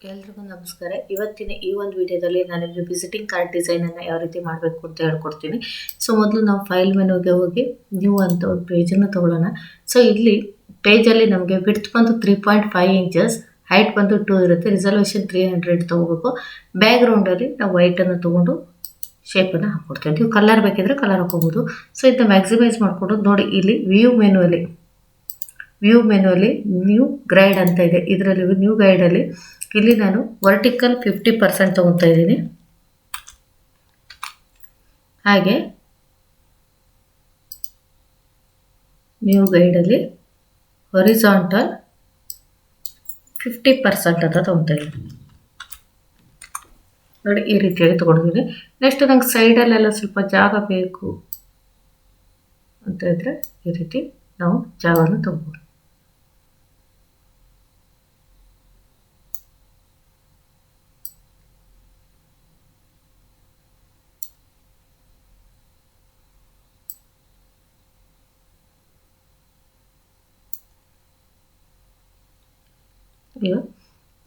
ಎಲ್ರಿಗೂ ನಮಸ್ಕಾರ. ಇವತ್ತಿನ ಈ ಒಂದು ವಿಡಿಯೋದಲ್ಲಿ ನಾನು ನಿಮಗೆ ವಿಸಿಟಿಂಗ್ ಕಾರ್ಡ್ ಡಿಸೈನನ್ನು ಯಾವ ರೀತಿ ಮಾಡಬೇಕು ಅಂತ ಹೇಳ್ಕೊಡ್ತೀನಿ. ಸೊ ಮೊದಲು ನಾವು ಫೈಲ್ ಮೆನುಗೆ ಹೋಗಿ ನ್ಯೂ ಅಂತ ಒಂದು ಪೇಜನ್ನು ತೊಗೊಳ್ಳೋಣ. ಸೊ ಇಲ್ಲಿ ಪೇಜಲ್ಲಿ ನಮಗೆ ವಿಡ್ತ್ ಬಂದು 3.5 ಇಂಚಸ್, ಹೈಟ್ ಬಂದು 2 ಇರುತ್ತೆ, ರಿಸಲ್ಯೂಷನ್ 300 ತೊಗೋಬೇಕು. ಬ್ಯಾಕ್ಗ್ರೌಂಡಲ್ಲಿ ನಾವು ವೈಟನ್ನು ತೊಗೊಂಡು ಶೇಪನ್ನು ಹಾಕ್ಕೊಡ್ತೇವೆ. ನೀವು ಕಲರ್ ಬೇಕಿದ್ರೆ ಕಲರ್ ಹಾಕೋಬೋದು. ಸೊ ಇದನ್ನ ಮ್ಯಾಕ್ಸಿಮೈಸ್ ಮಾಡಿಕೊಂಡು ನೋಡಿ, ಇಲ್ಲಿ ವ್ಯೂ ಮೆನುವಲ್ಲಿ ನ್ಯೂ ಗೈಡ್ ಅಂತ ಇದೆ. ಇದರಲ್ಲಿ ನ್ಯೂ ಗೈಡಲ್ಲಿ ಇಲ್ಲಿ ನಾನು ವರ್ಟಿಕಲ್ 50% ತೊಗೊತಾ ಇದ್ದೀನಿ. ಹಾಗೆ ನ್ಯೂ ಗೈಡಲ್ಲಿ ಹೊರಿಸಾಂಟಲ್ 50% ಅಂತ ತೊಗೊತಾ ಇದ್ದೀನಿ. ನೋಡಿ, ಈ ರೀತಿಯಾಗಿ ತೊಗೊಂಡಿದ್ದೀನಿ. ನೆಕ್ಸ್ಟ್ ನಂಗೆ ಸೈಡಲ್ಲೆಲ್ಲ ಸ್ವಲ್ಪ ಜಾಗ ಬೇಕು ಅಂತ ಇದ್ದರೆ ಈ ರೀತಿ ನಾವು ಜಾಗವನ್ನು ತೊಗೋಬೋದು. ಈಗ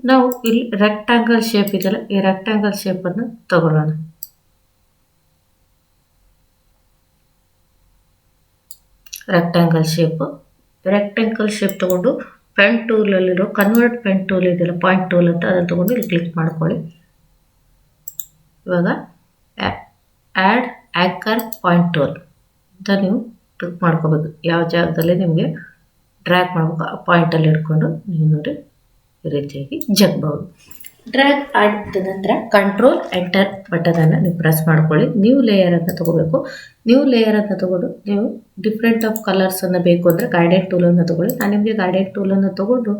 ನಾವು ಇಲ್ಲಿ ರೆಕ್ಟಾಂಗಲ್ ಶೇಪ್ ಇದೆಯಲ್ಲ, ಈ ರೆಕ್ಟಾಂಗಲ್ ಶೇಪನ್ನು ತಗೊಳ್ಳೋಣ. ರೆಕ್ಟಾಂಗಲ್ ಶೇಪ್ ತಗೊಂಡು ಪೆನ್ ಟೂಲಲ್ಲಿರೋ ಕನ್ವರ್ಟ್ ಪೆನ್ ಟೂಲ್ ಇದೆಯಲ್ಲ, ಪಾಯಿಂಟ್ ಟೂಲ್ ಅಂತ, ಅದನ್ನು ತಗೊಂಡು ಇಲ್ಲಿ ಕ್ಲಿಕ್ ಮಾಡ್ಕೊಳ್ಳಿ. ಇವಾಗ ಆ್ಯಡ್ ಆ್ಯಂಕರ್ ಪಾಯಿಂಟ್ ಟೂಲ್ ಅಂತ ನೀವು ಕ್ಲಿಕ್ ಮಾಡ್ಕೋಬೇಕು. ಯಾವ ಜಾಗದಲ್ಲಿ ನಿಮಗೆ ಡ್ರ್ಯಾಗ್ ಮಾಡಬೇಕು ಆ ಪಾಯಿಂಟಲ್ಲಿ ಇಟ್ಕೊಂಡು ನೀವು ನೋಡಿ ಈ ರೀತಿಯಾಗಿ ಜಗ್ಬಹುದು. ಡ್ರ್ಯಾಗ್ ಆದ ನಂತರ ಕಂಟ್ರೋಲ್ ಎಂಟರ್ ಬಟನನ್ನು ನೀವು ಪ್ರೆಸ್ ಮಾಡ್ಕೊಳ್ಳಿ. ನ್ಯೂ ಲೇಯರನ್ನು ತೊಗೋಬೇಕು. ನ್ಯೂ ಲೇಯರನ್ನು ತೊಗೊಂಡು ನೀವು ಡಿಫ್ರೆಂಟ್ ಆಫ್ ಕಲರ್ಸನ್ನು ಬೇಕು ಅಂದರೆ ಗೈಡೆಡ್ ಟೂಲನ್ನು ತೊಗೊಳ್ಳಿ. ನಾನು ನಿಮಗೆ ಗೈಡೆಡ್ ಟೂಲನ್ನು ತೊಗೊಂಡು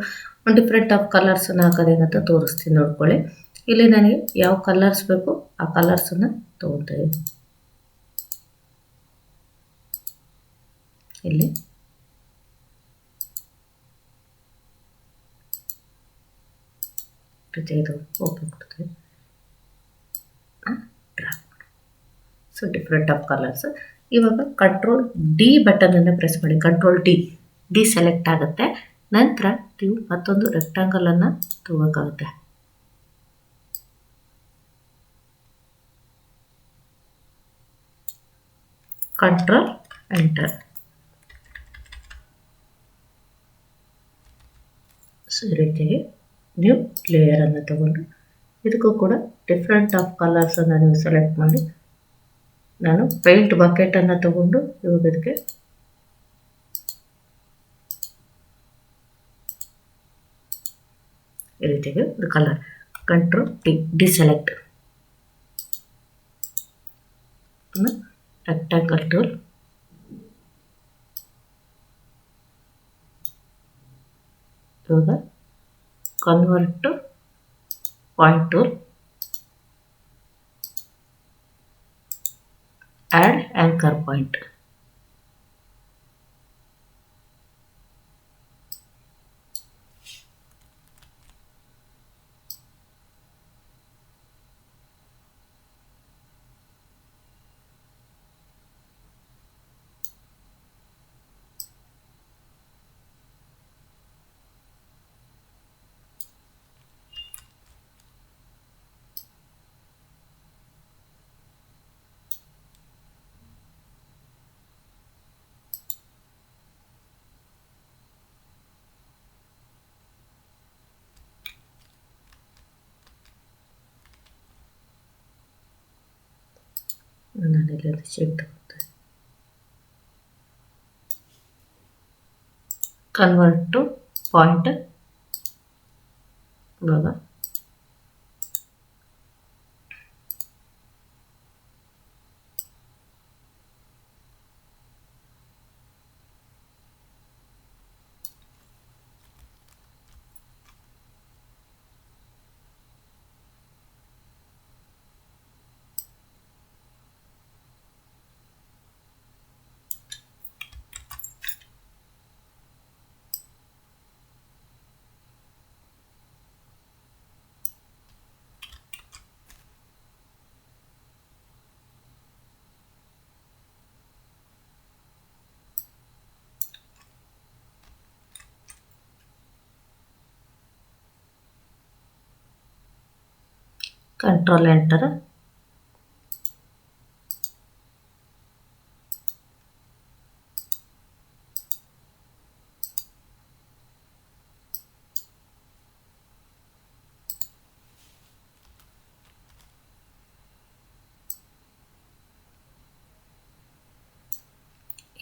ಒಂದು ಡಿಫ್ರೆಂಟ್ ಆಫ್ ಕಲರ್ಸನ್ನು ಹಾಕೋದೇನಂತ ತೋರಿಸ್ತೀನಿ, ನೋಡ್ಕೊಳ್ಳಿ. ಇಲ್ಲಿ ನನಗೆ ಯಾವ ಕಲರ್ಸ್ ಬೇಕು ಆ ಕಲರ್ಸನ್ನು ತೊಗೊತಾ ಇದ್ದೀನಿ. ಇಲ್ಲಿ ಓಕೆ ಕೊಡ್ತೀವಿ. So different of colours. ಇವಾಗ ಕಂಟ್ರೋಲ್ ಡಿ ಬಟನನ್ನು ಪ್ರೆಸ್ ಮಾಡಿ. ಕಂಟ್ರೋಲ್ ಡಿ ಸೆಲೆಕ್ಟ್ ಆಗುತ್ತೆ. ನಂತರ ನೀವು ಮತ್ತೊಂದು ರೆಕ್ಟಾಂಗಲನ್ನು ತಗೋಬೇಕಾಗುತ್ತೆ. Control enter. ಸೊ ಈ ರೀತಿಯಾಗಿ ನ್ಯೂ ಲೇಯರನ್ನು ತಗೊಂಡು ಇದಕ್ಕೂ ಕೂಡ ಡಿಫ್ರೆಂಟ್ ಆಫ್ ಕಲರ್ಸನ್ನು ನೀವು ಸೆಲೆಕ್ಟ್ ಮಾಡಿ, ನಾನು ಪೇಂಟ್ ಬಕೆಟನ್ನು ತಗೊಂಡು ಇವಾಗ ಇದಕ್ಕೆ ಈ ರೀತಿಯಾಗಿ ಒಂದು colour. Control D select. Rectangle tool, ಇವಾಗ convert to point tool, add anchor point. ನಾನೆಲ್ಲ ಶೇಪ್ ತಗೊಳ್ತೇನೆ. Convert to point. ಇವಾಗ ಕಂಟ್ರೋಲ್ ಎಂಟರ್.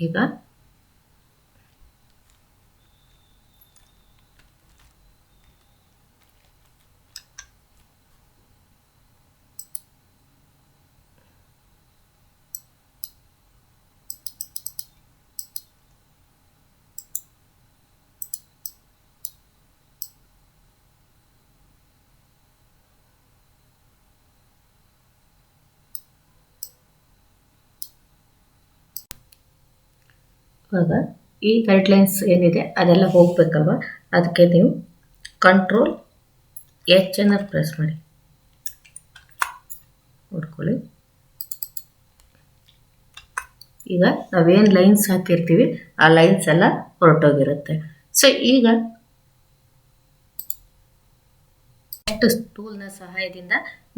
ಈಗ ಇವಾಗ ಈ ಗೈಡ್ಲೈನ್ಸ್ ಏನಿದೆ ಅದೆಲ್ಲ ಹೋಗ್ಬೇಕಲ್ವ, ಅದಕ್ಕೆ ನೀವು ಕಂಟ್ರೋಲ್ ಎಚ್ ಅನ್ನು ಪ್ರೆಸ್ ಮಾಡಿ ನೋಡ್ಕೊಳ್ಳಿ. ಈಗ ನಾವೇನು ಲೈನ್ಸ್ ಹಾಕಿರ್ತೀವಿ ಆ ಲೈನ್ಸ್ ಎಲ್ಲ ಹೊರಟೋಗಿರುತ್ತೆ. ಸೊ ಈಗ ಟೆಸ್ಟ್ ಟೂಲ್ನ ಸಹಾಯದಿಂದ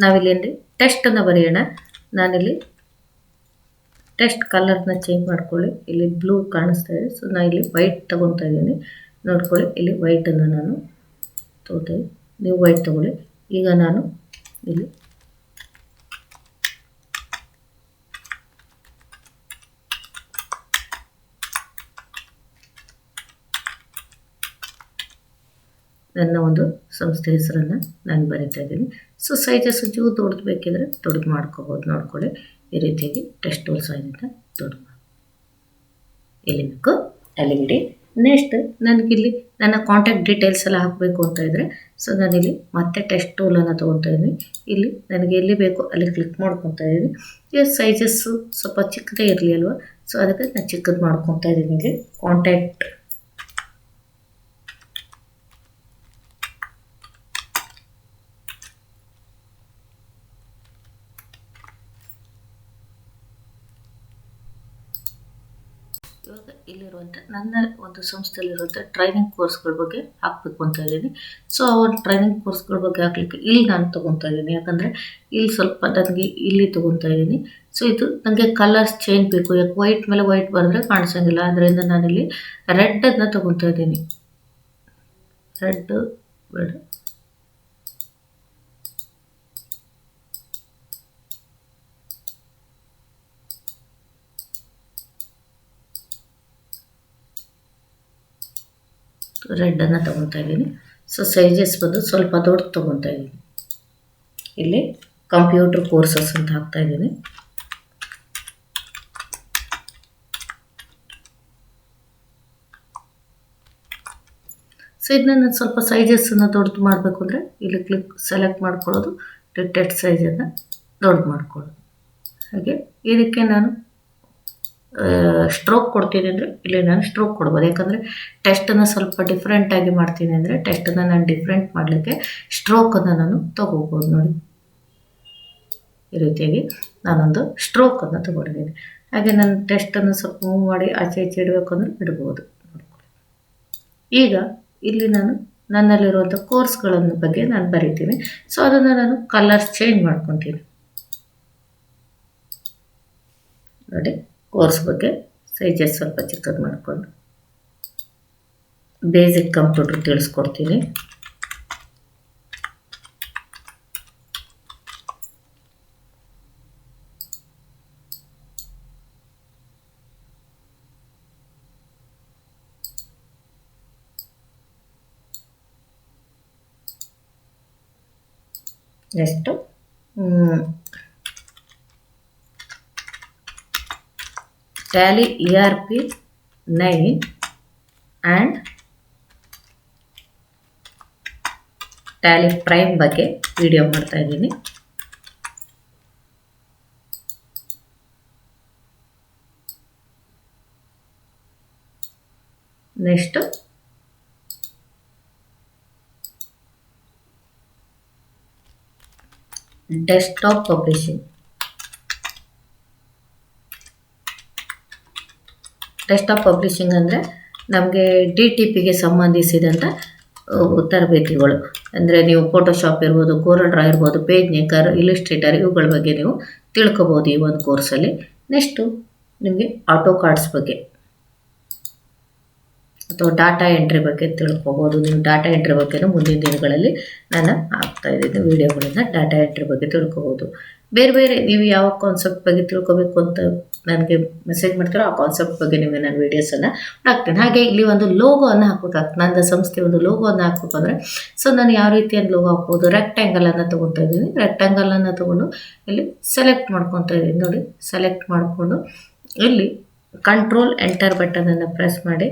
ನಾವಿಲ್ಲಿ ಟೆಸ್ಟನ್ನು ಬರೆಯೋಣ. ನಾನಿಲ್ಲಿ ಟೆಸ್ಟ್ ಕಲರ್ನ ಚೇಂಜ್ ಮಾಡ್ಕೊಳ್ಳಿ. ಇಲ್ಲಿ ಬ್ಲೂ ಕಾಣಿಸ್ತಾ ಇದೆ, ಸೊ ನಾನು ಇಲ್ಲಿ ವೈಟ್ ತೊಗೊತಾ ಇದ್ದೀನಿ. ನೋಡ್ಕೊಳ್ಳಿ, ಇಲ್ಲಿ ವೈಟನ್ನು ನಾನು ತೊಗೊತೀನಿ, ನೀವು ವೈಟ್ ತೊಗೊಳ್ಳಿ. ಈಗ ನಾನು ಇಲ್ಲಿ ನನ್ನ ಒಂದು ಸಂಸ್ಥೆ ಹೆಸರನ್ನು ನಾನು ಬರೀತಾ ಇದ್ದೀನಿ. ಸೊ ಸೈಜಸ್ ಒಂಚೂರು ದೊಡ್ಡದು ಬೇಕಿದ್ರೆ ದೊಡ್ಡದು ಮಾಡ್ಕೋಬೋದು. ನೋಡ್ಕೊಳ್ಳಿ, ಈ ರೀತಿಯಾಗಿ ಟೆಸ್ಟ್ ಟೂಲ್ ಸಹಾಯದಿಂದ ದೊಡ್ಡದು ಎಲ್ಲಿ ಬೇಕು ಅಲ್ಲಿ ಬಿಡಿ. ನೆಕ್ಸ್ಟ್ ನನಗಿಲ್ಲಿ ನನ್ನ ಕಾಂಟ್ಯಾಕ್ಟ್ ಡೀಟೇಲ್ಸ್ ಎಲ್ಲ ಹಾಕಬೇಕು ಅಂತ ಇದ್ದರೆ, ಸೊ ನಾನಿಲ್ಲಿ ಮತ್ತೆ ಟೆಸ್ಟ್ ಟೂಲನ್ನು ತೊಗೊತಾ ಇದ್ದೀನಿ. ಇಲ್ಲಿ ನನಗೆ ಎಲ್ಲಿ ಬೇಕು ಅಲ್ಲಿ ಕ್ಲಿಕ್ ಮಾಡ್ಕೊತಾ ಇದ್ದೀನಿ. ಈಗ ಸೈಜಸ್ಸು ಸ್ವಲ್ಪ ಚಿಕ್ಕದೇ ಇರಲಿ ಅಲ್ವಾ, ಸೊ ಅದಕ್ಕೆ ನಾನು ಚಿಕ್ಕದು ಮಾಡ್ಕೊತಾ ಇದ್ದೀನಿ. ಇಲ್ಲಿ ಕಾಂಟ್ಯಾಕ್ಟ್ ಇವಾಗ ಇಲ್ಲಿರುವಂಥ ನನ್ನ ಒಂದು ಸಂಸ್ಥೆಯಲ್ಲಿರುವಂಥ ಟ್ರೈನಿಂಗ್ ಕೋರ್ಸ್ಗಳ ಬಗ್ಗೆ ಹಾಕಬೇಕು ಅಂತ ಇದ್ದೀನಿ. ಸೊ ಅವ್ರ ಟ್ರೈನಿಂಗ್ ಕೋರ್ಸ್ಗಳ ಬಗ್ಗೆ ಹಾಕ್ಲಿಕ್ಕೆ ಇಲ್ಲಿ ನಾನು ತೊಗೊತಾ ಇದ್ದೀನಿ. ಯಾಕಂದರೆ ಇಲ್ಲಿ ಸ್ವಲ್ಪ ನನಗೆ ಇಲ್ಲಿ ತೊಗೊತಾ ಇದ್ದೀನಿ. ಸೊ ಇದು ನನಗೆ ಕಲರ್ಸ್ ಚೇಂಜ್ ಬೇಕು. ಯಾಕೆ ವೈಟ್ ಮೇಲೆ ವೈಟ್ ಬರೆದ್ರೆ ಕಾಣಿಸೋಂಗಿಲ್ಲ, ಅದರಿಂದ ನಾನಿಲ್ಲಿ ರೆಡ್ಡನ್ನು ತೊಗೊತಾ ಇದ್ದೀನಿ. ರೆಡ್ ಬೇಡ, ರೆಡ್ಡನ್ನು ತೊಗೊತಾ ಇದ್ದೀನಿ. ಸೊ ಸೈಜಸ್ ಬಂದು ಸ್ವಲ್ಪ ದೊಡ್ಡ ತೊಗೊತಾ ಇದ್ದೀನಿ. ಇಲ್ಲಿ ಕಂಪ್ಯೂಟರ್ ಕೋರ್ಸಸ್ ಅಂತ ಹಾಕ್ತಾ ಇದ್ದೀನಿ. ಸೊ ಇದನ್ನ ನಾನು ಸ್ವಲ್ಪ ಸೈಜಸ್ಸನ್ನು ದೊಡ್ಡದು ಮಾಡಬೇಕು ಅಂದರೆ ಇಲ್ಲಿ ಸೆಲೆಕ್ಟ್ ಮಾಡ್ಕೊಳ್ಳೋದು, ಟೆಕ್ಸ್ಟ್ ಸೈಜನ್ನು ದೊಡ್ಡದು ಮಾಡ್ಕೊಳ್ಳೋದು. ಹಾಗೆ ಇದಕ್ಕೆ ನಾನು ಸ್ಟ್ರೋಕ್ ಕೊಡ್ತೀನಿ ಅಂದರೆ ಇಲ್ಲಿ ನಾನು ಸ್ಟ್ರೋಕ್ ಕೊಡ್ಬೋದು. ಯಾಕಂದರೆ ಟೆಸ್ಟನ್ನು ಸ್ವಲ್ಪ ಡಿಫ್ರೆಂಟಾಗಿ ಮಾಡ್ತೀನಿ ಅಂದರೆ ಟೆಸ್ಟನ್ನು ನಾನು ಡಿಫ್ರೆಂಟ್ ಮಾಡಲಿಕ್ಕೆ ಸ್ಟ್ರೋಕನ್ನು ನಾನು ತೊಗೋಬೋದು. ನೋಡಿ, ಈ ರೀತಿಯಾಗಿ ನಾನೊಂದು ಸ್ಟ್ರೋಕನ್ನು ತೊಗೊಂಡಿದ್ದೀನಿ. ಹಾಗೆ ನಾನು ಟೆಸ್ಟನ್ನು ಸ್ವಲ್ಪ ಮೂವ್ ಮಾಡಿ ಆಚೆ ಈಚೆ ಇಡಬೇಕು ಅಂದರೆ ಇಡ್ಬೋದು. ಈಗ ಇಲ್ಲಿ ನಾನು ನನ್ನಲ್ಲಿರುವಂಥ ಕೋರ್ಸ್ಗಳನ್ನು ಬಗ್ಗೆ ನಾನು ಬರಿತೀನಿ. ಸೊ ಅದನ್ನು ನಾನು ಕಲರ್ಸ್ ಚೇಂಜ್ ಮಾಡ್ಕೊತೀನಿ. ನೋಡಿ, ಕೋರ್ಸ್ ಬಗ್ಗೆ ಸೈಜಸ್ ಸ್ವಲ್ಪ ಚಿಕ್ಕದು ಮಾಡಿಕೊಂಡು ಬೇಸಿಕ್ ಕಂಪ್ಯೂಟರ್ ತಿಳಿಸ್ಕೊಡ್ತೀನಿ. Next Tally ERP 9 and Tally prime ಬಗ್ಗೆ ವಿಡಿಯೋ ಮಾಡ್ತಾ ಇದ್ದೀನಿ. Next desktop publishing. Desktop publishing ಅಂದರೆ ನಮಗೆ DTPಗೆ ಸಂಬಂಧಿಸಿದಂಥ ತರಬೇತಿಗಳು. ಅಂದರೆ ನೀವು ಫೋಟೋಶಾಪ್ ಇರ್ಬೋದು, ಕೋರಲ್ ಡ್ರಾ ಇರ್ಬೋದು, ಪೇಜ್ ಮೇಕರ್, ಇಲಿಸ್ಟ್ರೇಟರ್ ಇವುಗಳ ಬಗ್ಗೆ ನೀವು ತಿಳ್ಕೊಬೋದು ಈ ಒಂದು ಕೋರ್ಸಲ್ಲಿ. ನೆಕ್ಸ್ಟು ನಿಮಗೆ ಆಟೋ ಕಾರ್ಡ್ಸ್ ಬಗ್ಗೆ ಅಥವಾ ಡಾಟಾ ಎಂಟ್ರಿ ಬಗ್ಗೆ ತಿಳ್ಕೊಬೋದು. ನೀವು ಡಾಟಾ ಎಂಟ್ರಿ ಬಗ್ಗೆನೂ ಮುಂದಿನ ದಿನಗಳಲ್ಲಿ ನಾನು ಹಾಕ್ತಾಯಿದ್ದೀನಿ ವಿಡಿಯೋಗಳನ್ನು. ಡಾಟಾ ಎಂಟ್ರಿ ಬಗ್ಗೆ ತಿಳ್ಕೊಬೋದು. ಬೇರೆ ಬೇರೆ ನೀವು ಯಾವ ಕಾನ್ಸೆಪ್ಟ್ ಬಗ್ಗೆ ತಿಳ್ಕೊಬೇಕು ಅಂತ ನನಗೆ ಮೆಸೇಜ್ ಮಾಡ್ತೀರೋ ಆ ಕಾನ್ಸೆಪ್ಟ್ ಬಗ್ಗೆ ನಿಮಗೆ ನಾನು ವೀಡಿಯೋಸನ್ನು ಹಾಕ್ತೇನೆ. ಹಾಗೆ ಇಲ್ಲಿ ಒಂದು ಲೋಗೋವನ್ನು ಹಾಕಬೇಕಾಗ್ತದೆ. ನನ್ನ ಸಂಸ್ಥೆ ಒಂದು ಲೋಗೋವನ್ನು ಹಾಕಬೇಕು ಅಂದರೆ ನಾನು ಯಾವ ರೀತಿಯಾದ ಲೋಗೋ ಹಾಕ್ಬೋದು, ರೆಕ್ಟ್ಯಾಂಗಲನ್ನು ತೊಗೊತಾ ಇದ್ದೀನಿ. ರೆಕ್ಟ್ಯಾಂಗಲನ್ನು ತೊಗೊಂಡು ಇಲ್ಲಿ ಸೆಲೆಕ್ಟ್ ಮಾಡ್ಕೊತಾ ಇದ್ದೀನಿ. ನೋಡಿ, ಸೆಲೆಕ್ಟ್ ಮಾಡಿಕೊಂಡು ಇಲ್ಲಿ ಕಂಟ್ರೋಲ್ ಎಂಟರ್ ಬಟನನ್ನು ಪ್ರೆಸ್ ಮಾಡಿ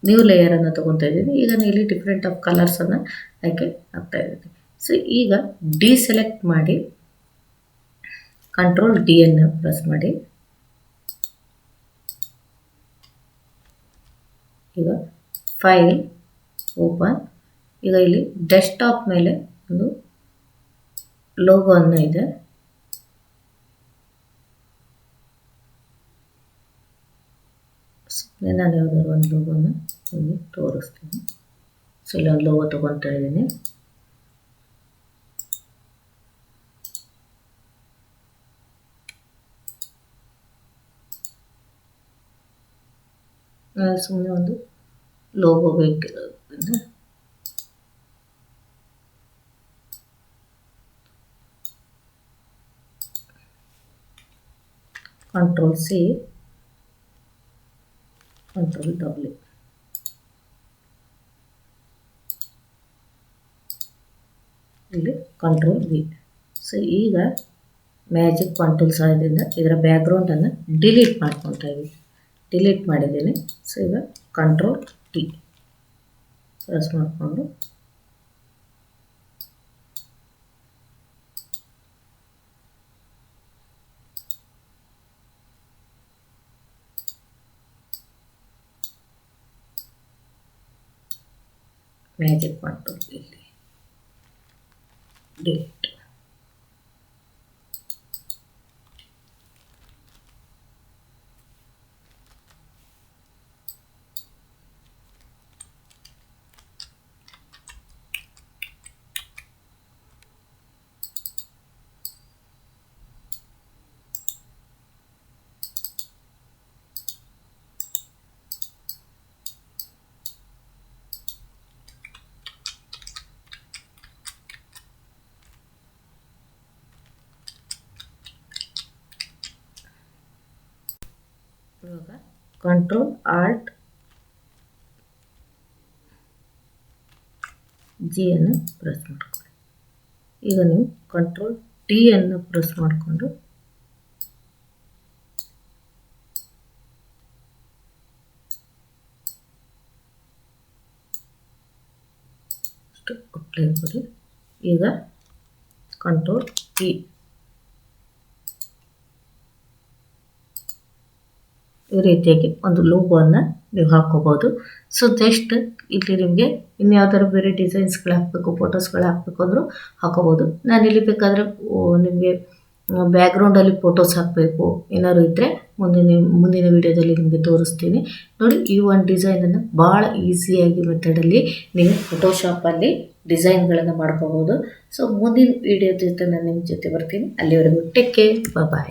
ನ್ಯೂ ಲೇಯರನ್ನು ತೊಗೊತಾ ಇದ್ದೀನಿ. ಈಗ ನಾನು ಇಲ್ಲಿ ಡಿಫ್ರೆಂಟ್ ಆಫ್ ಕಲರ್ಸನ್ನು ಆಯ್ಕೆ ಆಗ್ತಾ ಇದ್ದೀನಿ. ಈಗ ಡಿಸೆಲೆಕ್ಟ್ ಮಾಡಿ ಕಂಟ್ರೋಲ್ ಡಿ ಅನ್ನು ಪ್ರೆಸ್ ಮಾಡಿ ಈಗ ಫೈಲ್ ಓಪನ್. ಈಗ ಇಲ್ಲಿ ಡೆಸ್ಕ್ಟಾಪ್ ಮೇಲೆ ಒಂದು ಲೋಗೋ ಅನ್ನು ಇದೆ. ನಾನು ಯಾವುದಾದ್ರು ಒಂದು ಲೋಗೋನ ಇಲ್ಲಿ ತೋರಿಸ್ತೀನಿ. ಇಲ್ಲೊಂದು ಲೋಗೋ ತೊಗೊತಾ ಇದ್ದೀನಿ. ಸುಮ್ಮನೆ ಒಂದು ಲೋಗೋ ಬೇಕಿರೋದ್ರಿಂದ ಕಂಟ್ರೋಲ್ ಸಿ, ಕಂಟ್ರೋಲ್ ಡಬ್ಲ್ಯೂ. ಇಲ್ಲಿ ಕಂಟ್ರೋಲ್ ವಿ. ಈಗ ಮ್ಯಾಜಿಕ್ ಕಂಟ್ರೋಲ್ ಸಹಾಯದಿಂದ ಇದರ ಬ್ಯಾಕ್ಗ್ರೌಂಡನ್ನು ಡಿಲೀಟ್ ಮಾಡ್ಕೊತಾ ಇದ್ದೀವಿ. ಡಿಲೀಟ್ ಮಾಡಿದ್ದೀನಿ. ಈಗ ಕಂಟ್ರೋಲ್ ಟಿ ಪ್ರೆಸ್ ಮಾಡಿಕೊಂಡು ಮ್ಯಾಜಿಕ್ ಕಂಟ್ರೋಲ್ ಇಲ್ಲಿ ಡಿಲೀಟ್. ಇವಾಗ ಕಂಟ್ರೋಲ್ ಆಲ್ಟ್ ಜಿ ಅನ್ನು ಪ್ರೆಸ್ ಮಾಡ್ಕೊಳ್ಳಿ. ಈಗ ನೀವು ಕಂಟ್ರೋಲ್ ಟಿ ಅನ್ನು ಪ್ರೆಸ್ ಮಾಡಿಕೊಂಡು ಅಪ್ಲೈ ಕೊಡಿ. ಈಗ ಕಂಟ್ರೋಲ್ ಟಿ ಈ ರೀತಿಯಾಗಿ ಒಂದು ಲೋಗೋವನ್ನು ನೀವು ಹಾಕೋಬೋದು. ಜಸ್ಟ್ ಇಲ್ಲಿ ನಿಮಗೆ ಇನ್ಯಾವುದಾದ್ರು ಬೇರೆ ಡಿಸೈನ್ಸ್ಗಳು ಹಾಕಬೇಕು, ಫೋಟೋಸ್ಗಳು ಹಾಕಬೇಕು ಅಂದರೂ ಹಾಕೋಬೋದು. ನಾನಿಲ್ಲಿ ಬೇಕಾದರೆ ನಿಮಗೆ ಬ್ಯಾಕ್ಗ್ರೌಂಡಲ್ಲಿ ಫೋಟೋಸ್ ಹಾಕಬೇಕು ಏನಾದ್ರು ಇದ್ದರೆ ಮುಂದಿನ ವೀಡಿಯೋದಲ್ಲಿ ನಿಮಗೆ ತೋರಿಸ್ತೀನಿ. ನೋಡಿ, ಈ ಒಂದು ಡಿಸೈನನ್ನು ಭಾಳ ಈಸಿಯಾಗಿ ಮೆಥಡಲ್ಲಿ ನೀವು ಫೋಟೋಶಾಪಲ್ಲಿ ಡಿಸೈನ್ಗಳನ್ನು ಮಾಡ್ಕೋಬೋದು. ಮುಂದಿನ ವೀಡಿಯೋ ಜೊತೆ ನಾನು ನಿಮ್ಮ ಜೊತೆ ಬರ್ತೀನಿ. ಅಲ್ಲಿವರೆಗೂ ಟೇಕ್ ಕೇರ್, ಬಾಯ್.